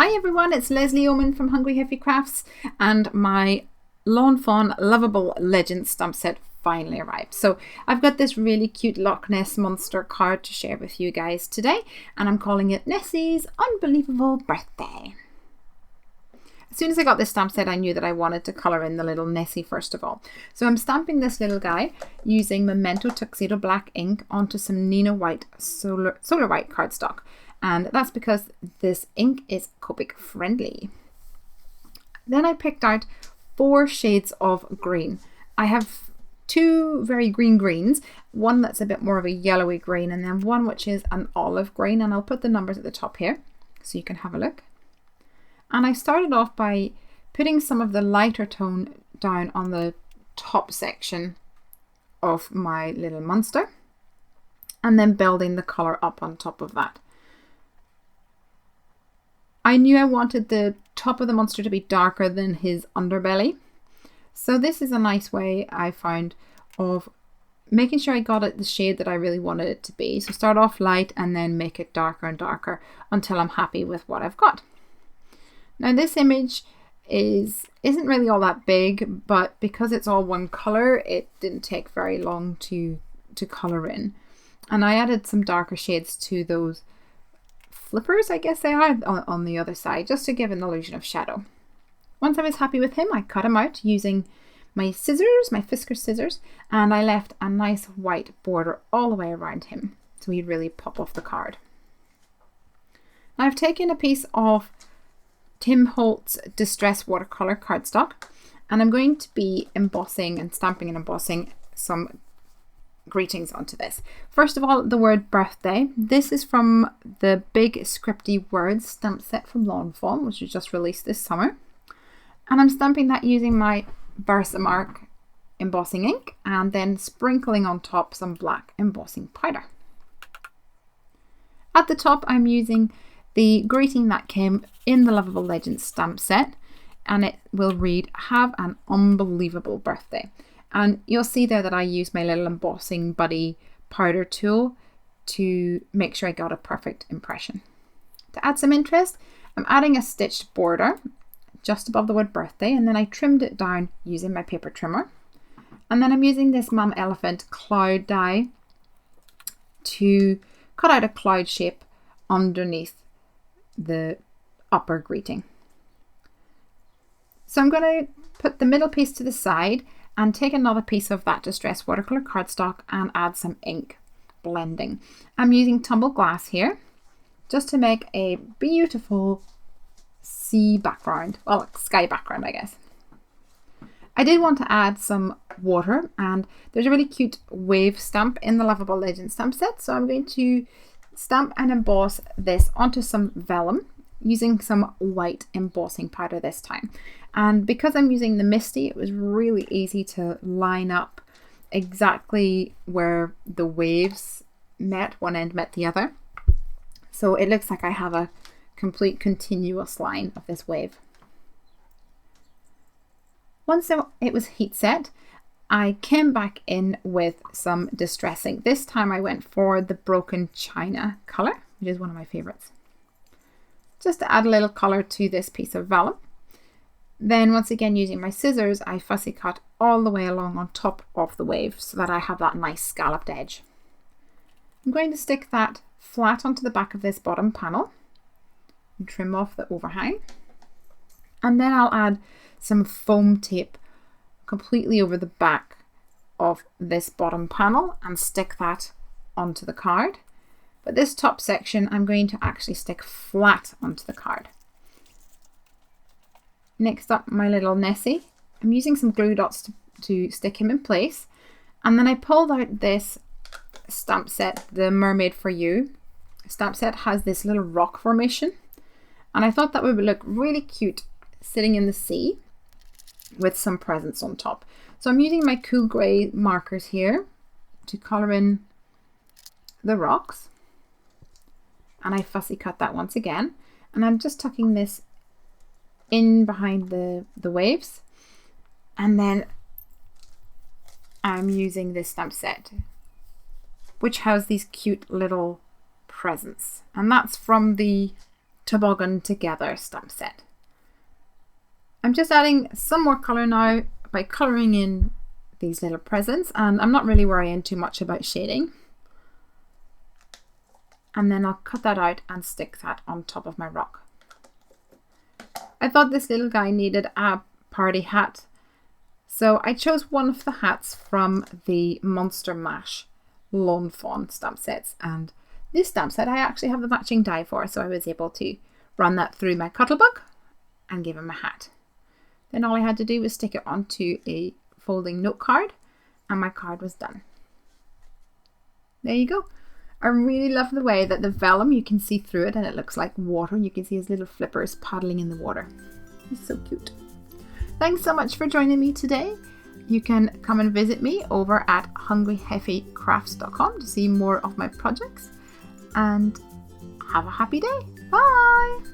Hi everyone, it's Lesley Oman from Hungry Heavy Crafts, and my Lawn Fawn Loveable Legends stamp set finally arrived. So I've got this really cute Loch Ness monster card to share with you guys today, and I'm calling it Nessie's Unbelievable Birthday. As soon as I got this stamp set, I knew that I wanted to colour in the little Nessie first of all. So I'm stamping this little guy using Memento Tuxedo Black ink onto some Nina White Solar White cardstock. And that's because this ink is Copic friendly. Then I picked out 4 shades of green. I have 2 very green greens, one that's a bit more of a yellowy green, and then one which is an olive green, and I'll put the numbers at the top here so you can have a look. And I started off by putting some of the lighter tone down on the top section of my little monster, and then building the colour up on top of that. I knew I wanted the top of the monster to be darker than his underbelly. So this is a nice way I found of making sure I got it the shade that I really wanted it to be. So start off light and then make it darker and darker until I'm happy with what I've got. Now this image isn't really all that big, but because it's all one colour, it didn't take very long to colour in. And I added some darker shades to those flippers, I guess they are, on the other side, just to give an illusion of shadow. Once I was happy with him, I cut him out using my scissors, my Fisker scissors, and I left a nice white border all the way around him so he'd really pop off the card. Now I've taken a piece of Tim Holtz Distress Watercolour cardstock, and I'm going to be embossing and stamping and embossing some greetings onto this. First of all, the word birthday. This is from the big scripty words stamp set from Lawn Fawn, which was just released this summer. And I'm stamping that using my Versamark embossing ink and then sprinkling on top some black embossing powder. At the top, I'm using the greeting that came in the Loveable Legends stamp set, and it will read, "Have an unbelievable birthday." And you'll see there that I used my little embossing buddy powder tool to make sure I got a perfect impression. To add some interest, I'm adding a stitched border just above the word birthday, and then I trimmed it down using my paper trimmer. And then I'm using this Mum Elephant cloud die to cut out a cloud shape underneath the upper greeting. So I'm going to put the middle piece to the side and take another piece of that distressed watercolour cardstock and add some ink blending. I'm using tumbled glass here just to make a beautiful sea background, well, sky background, I guess. I did want to add some water, and there's a really cute wave stamp in the Loveable Legends stamp set, so I'm going to stamp and emboss this onto some vellum using some white embossing powder this time. And because I'm using the Misty, it was really easy to line up exactly where the waves met, one end met the other. So it looks like I have a complete continuous line of this wave. Once it was heat set, I came back in with some distressing. This time I went for the Broken China colour, which is one of my favourites, just to add a little colour to this piece of vellum. Then once again, using my scissors, I fussy cut all the way along on top of the wave so that I have that nice scalloped edge. I'm going to stick that flat onto the back of this bottom panel and trim off the overhang. And then I'll add some foam tape completely over the back of this bottom panel and stick that onto the card. But this top section I'm going to actually stick flat onto the card. Next up, my little Nessie. I'm using some glue dots to stick him in place. And then I pulled out this stamp set, the Mermaid for You stamp set. Has this little rock formation, and I thought that would look really cute sitting in the sea with some presents on top. So I'm using my cool grey markers here to colour in the rocks, and I fussy cut that once again, and I'm just tucking this in behind the waves, and then I'm using this stamp set which has these cute little presents, and that's from the Toboggan Together stamp set. I'm just adding some more colour now by colouring in these little presents, and I'm not really worrying too much about shading. And then I'll cut that out and stick that on top of my rock. I thought this little guy needed a party hat, so I chose one of the hats from the Monster Mash Lawn Fawn stamp sets, and this stamp set I actually have the matching die for, so I was able to run that through my Cuttlebug and give him a hat. Then all I had to do was stick it onto a folding note card, and my card was done. There you go. I really love the way that the vellum, you can see through it and it looks like water. You can see his little flippers paddling in the water. He's so cute. Thanks so much for joining me today. You can come and visit me over at hungryheffycrafts.com to see more of my projects, and have a happy day. Bye!